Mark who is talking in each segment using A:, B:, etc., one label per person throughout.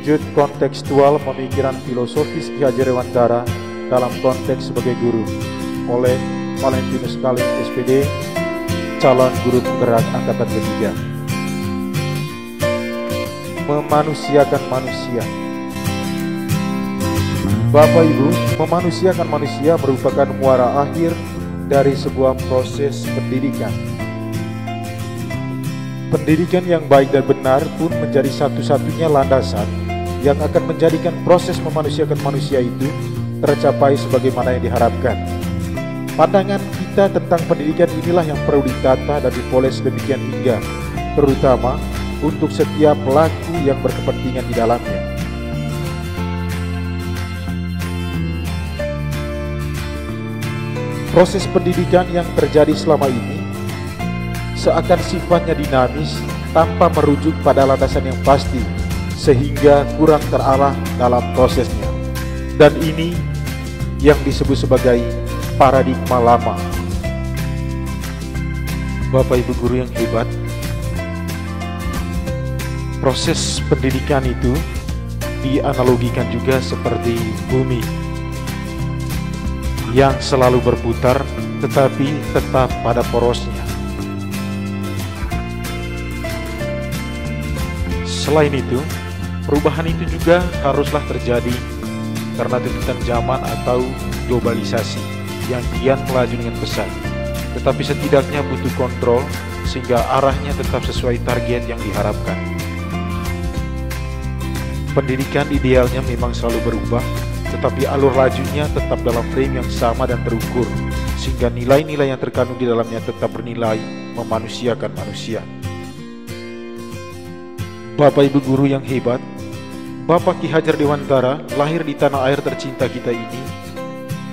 A: Wujud kontekstual pemikiran filosofis Ki Hajar Dewantara dalam konteks sebagai guru oleh Valentinus Kalim SPD, calon guru penggerak angkatan ketiga. Memanusiakan manusia. Bapak Ibu, memanusiakan manusia merupakan muara akhir dari sebuah proses pendidikan. Pendidikan yang baik dan benar pun menjadi satu-satunya landasan yang akan menjadikan proses memanusiakan manusia itu tercapai sebagaimana yang diharapkan. Pandangan kita tentang pendidikan inilah yang perlu ditata dan dipoles demikian hingga, terutama untuk setiap pelaku yang berkepentingan di dalamnya. Proses pendidikan yang terjadi selama ini seakan sifatnya dinamis tanpa merujuk pada landasan yang pasti, sehingga kurang terarah dalam prosesnya. Dan ini yang disebut sebagai paradigma lama. Bapak Ibu guru yang hebat, proses pendidikan itu dianalogikan juga seperti bumi yang selalu berputar tetapi tetap pada porosnya. Selain itu, perubahan itu juga haruslah terjadi karena tuntutan zaman atau globalisasi yang kian melaju dengan pesat. Tetapi setidaknya butuh kontrol sehingga arahnya tetap sesuai target yang diharapkan. Pendidikan idealnya memang selalu berubah, tetapi alur lajunya tetap dalam frame yang sama dan terukur, sehingga nilai-nilai yang terkandung di dalamnya tetap bernilai memanusiakan manusia. Bapak Ibu guru yang hebat, Bapak Ki Hajar Dewantara lahir di tanah air tercinta kita ini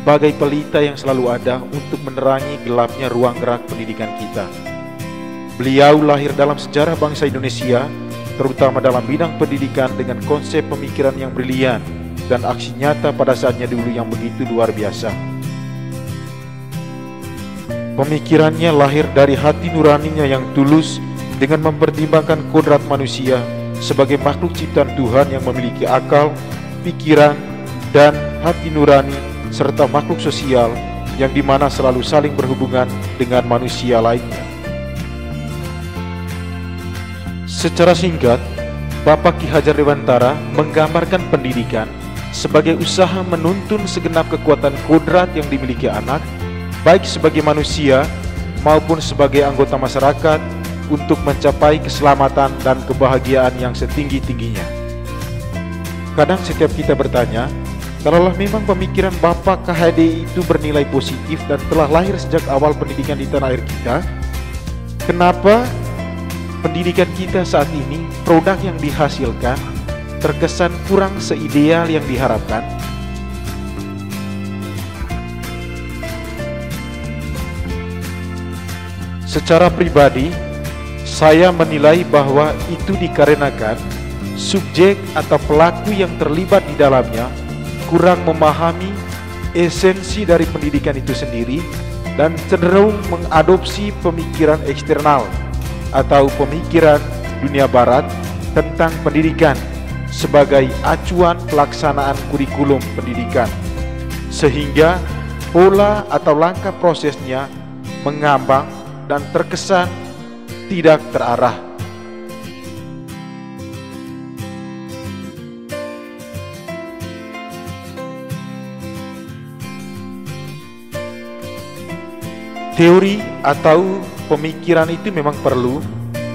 A: bagai pelita yang selalu ada untuk menerangi gelapnya ruang gerak pendidikan kita. Beliau lahir dalam sejarah bangsa Indonesia, terutama dalam bidang pendidikan dengan konsep pemikiran yang brilian dan aksi nyata pada saatnya dulu yang begitu luar biasa. Pemikirannya lahir dari hati nuraninya yang tulus dengan mempertimbangkan kodrat manusia sebagai makhluk ciptaan Tuhan yang memiliki akal, pikiran, dan hati nurani, serta makhluk sosial yang dimana selalu saling berhubungan dengan manusia lainnya. Secara singkat, Bapak Ki Hajar Dewantara menggambarkan pendidikan sebagai usaha menuntun segenap kekuatan kodrat yang dimiliki anak, baik sebagai manusia maupun sebagai anggota masyarakat, untuk mencapai keselamatan dan kebahagiaan yang setinggi-tingginya. Kadang setiap kita bertanya, kalaulah memang pemikiran Bapak KHD itu bernilai positif dan telah lahir sejak awal pendidikan di tanah air kita, kenapa pendidikan kita saat ini, produk yang dihasilkan, terkesan kurang seideal yang diharapkan? Secara pribadi, saya menilai bahwa itu dikarenakan subjek atau pelaku yang terlibat di dalamnya kurang memahami esensi dari pendidikan itu sendiri dan cenderung mengadopsi pemikiran eksternal atau pemikiran dunia barat tentang pendidikan sebagai acuan pelaksanaan kurikulum pendidikan, sehingga pola atau langkah prosesnya mengambang dan terkesan tidak terarah. Teori atau pemikiran itu memang perlu,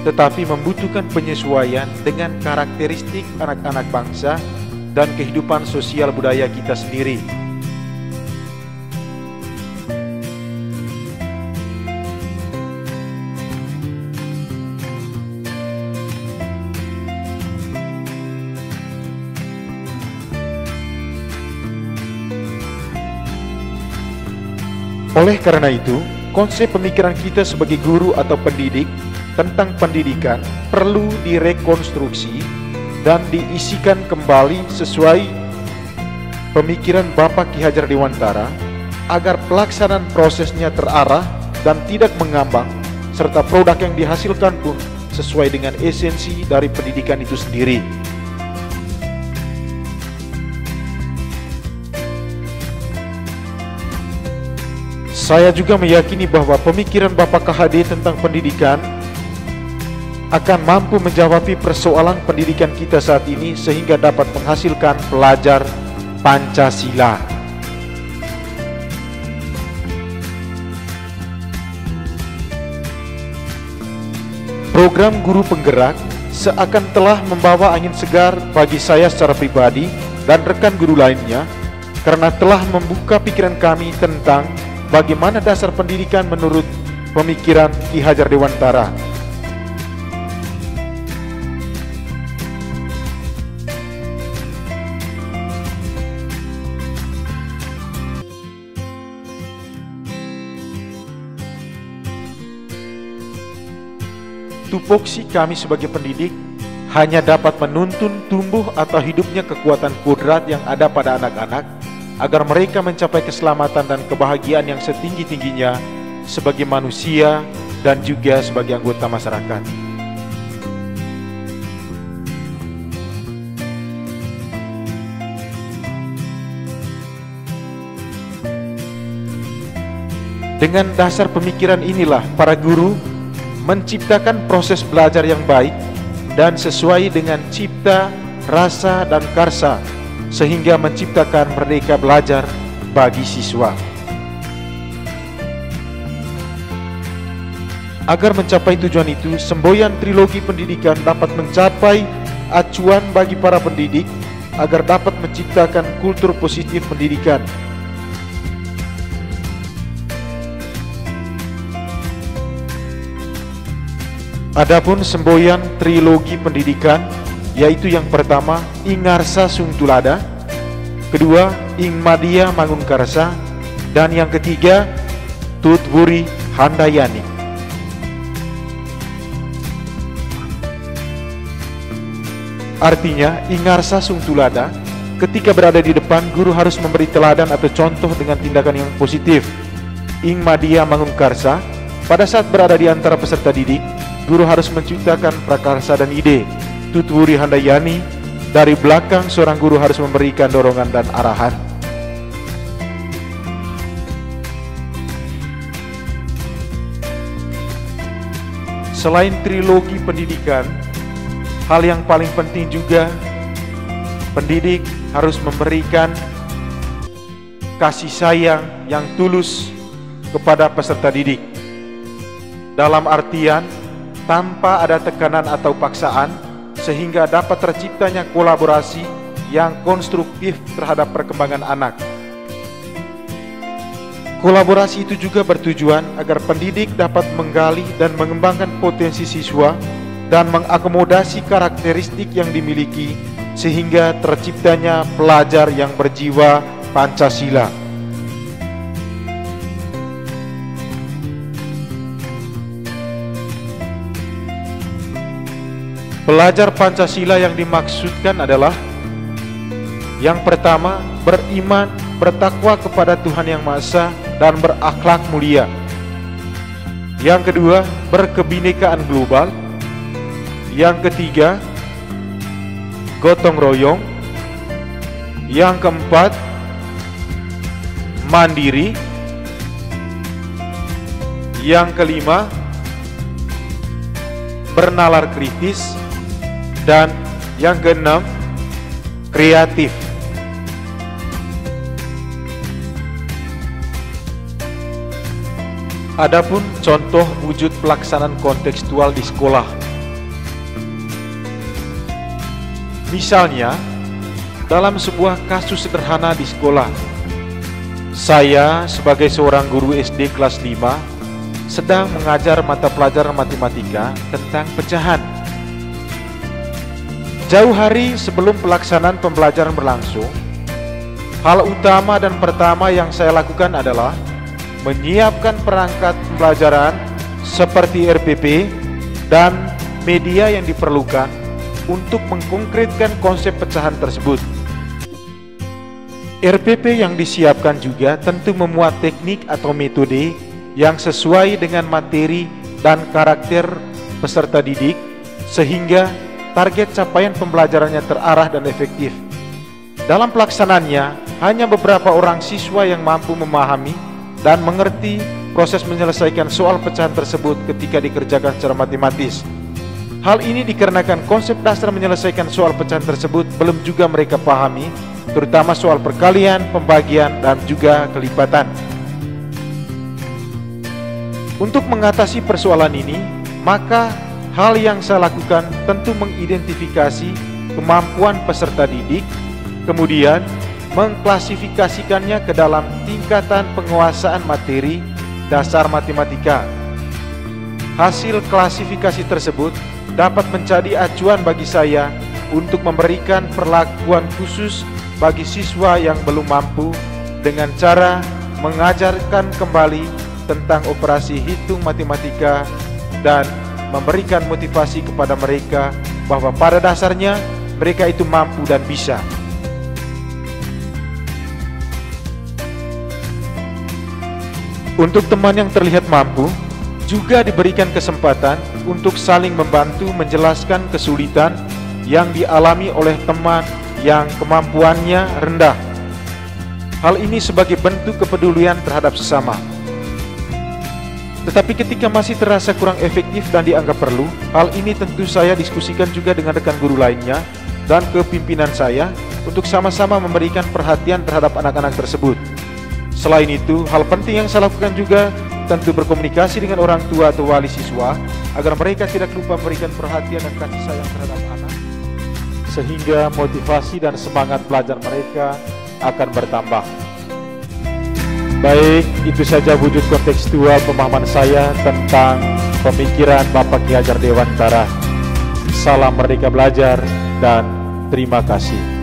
A: tetapi membutuhkan penyesuaian dengan karakteristik anak-anak bangsa dan kehidupan sosial budaya kita sendiri. Oleh karena itu, konsep pemikiran kita sebagai guru atau pendidik tentang pendidikan perlu direkonstruksi dan diisikan kembali sesuai pemikiran Bapak Ki Hajar Dewantara agar pelaksanaan prosesnya terarah dan tidak mengambang, serta produk yang dihasilkan pun sesuai dengan esensi dari pendidikan itu sendiri. Saya juga meyakini bahwa pemikiran Bapak KHD tentang pendidikan akan mampu menjawab persoalan pendidikan kita saat ini sehingga dapat menghasilkan pelajar Pancasila. Program Guru Penggerak seakan telah membawa angin segar bagi saya secara pribadi dan rekan guru lainnya, karena telah membuka pikiran kami tentang bagaimana dasar pendidikan menurut pemikiran Ki Hajar Dewantara. Tupoksi kami sebagai pendidik hanya dapat menuntun tumbuh atau hidupnya kekuatan kodrat yang ada pada anak-anak agar mereka mencapai keselamatan dan kebahagiaan yang setinggi-tingginya sebagai manusia dan juga sebagai anggota masyarakat. Dengan dasar pemikiran inilah para guru menciptakan proses belajar yang baik dan sesuai dengan cipta, rasa, dan karsa, sehingga menciptakan merdeka belajar bagi siswa. Agar mencapai tujuan itu, semboyan trilogi pendidikan dapat mencapai acuan bagi para pendidik agar dapat menciptakan kultur positif pendidikan. Adapun semboyan trilogi pendidikan, yaitu yang pertama Ingarsa Sungtulada, kedua Ingmadia Mangunkarsa, dan yang ketiga Tutwuri Handayani. Artinya Ingarsa Sungtulada, ketika berada di depan, guru harus memberi teladan atau contoh dengan tindakan yang positif. Ingmadia Mangunkarsa, pada saat berada di antara peserta didik, guru harus menciptakan prakarsa dan ide. Tutwuri Handayani, dari belakang seorang guru harus memberikan dorongan dan arahan. Selain trilogi pendidikan, hal yang paling penting juga pendidik harus memberikan kasih sayang yang tulus kepada peserta didik. Dalam artian tanpa ada tekanan atau paksaan, sehingga dapat terciptanya kolaborasi yang konstruktif terhadap perkembangan anak. Kolaborasi itu juga bertujuan agar pendidik dapat menggali dan mengembangkan potensi siswa dan mengakomodasi karakteristik yang dimiliki sehingga terciptanya pelajar yang berjiwa Pancasila. Pelajar Pancasila yang dimaksudkan adalah yang pertama, beriman, bertakwa kepada Tuhan Yang Maha Esa dan berakhlak mulia. Yang kedua, berkebinekaan global. Yang ketiga, gotong royong. Yang keempat, mandiri. Yang kelima, bernalar kritis. Dan yang keenam, kreatif. Adapun contoh wujud pelaksanaan kontekstual di sekolah. Misalnya, dalam sebuah kasus sederhana di sekolah, saya sebagai seorang guru SD kelas 5 sedang mengajar mata pelajaran matematika tentang pecahan. Jauh hari sebelum pelaksanaan pembelajaran berlangsung, hal utama dan pertama yang saya lakukan adalah menyiapkan perangkat pembelajaran seperti RPP dan media yang diperlukan untuk mengkonkretkan konsep pecahan tersebut. RPP yang disiapkan juga tentu memuat teknik atau metode yang sesuai dengan materi dan karakter peserta didik, sehingga target capaian pembelajarannya terarah dan efektif. Dalam pelaksanaannya, hanya beberapa orang siswa yang mampu memahami dan mengerti proses menyelesaikan soal pecahan tersebut ketika dikerjakan secara matematis. Hal ini dikarenakan konsep dasar menyelesaikan soal pecahan tersebut belum juga mereka pahami, terutama soal perkalian, pembagian, dan juga kelipatan. Untuk mengatasi persoalan ini, maka hal yang saya lakukan tentu mengidentifikasi kemampuan peserta didik, kemudian mengklasifikasikannya ke dalam tingkatan penguasaan materi dasar matematika. Hasil klasifikasi tersebut dapat menjadi acuan bagi saya untuk memberikan perlakuan khusus bagi siswa yang belum mampu dengan cara mengajarkan kembali tentang operasi hitung matematika dan memberikan motivasi kepada mereka bahwa pada dasarnya mereka itu mampu dan bisa. Untuk teman yang terlihat mampu, juga diberikan kesempatan untuk saling membantu menjelaskan kesulitan yang dialami oleh teman yang kemampuannya rendah. Hal ini sebagai bentuk kepedulian terhadap sesama. Tetapi ketika masih terasa kurang efektif dan dianggap perlu, hal ini tentu saya diskusikan juga dengan rekan guru lainnya dan kepimpinan saya untuk sama-sama memberikan perhatian terhadap anak-anak tersebut. Selain itu, hal penting yang saya lakukan juga tentu berkomunikasi dengan orang tua atau wali siswa agar mereka tidak lupa memberikan perhatian dan kasih sayang terhadap anak, sehingga motivasi dan semangat belajar mereka akan bertambah. Baik, itu saja wujud kontekstual pemahaman saya tentang pemikiran Bapak Ki Hajar Dewantara. Salam merdeka belajar dan terima kasih.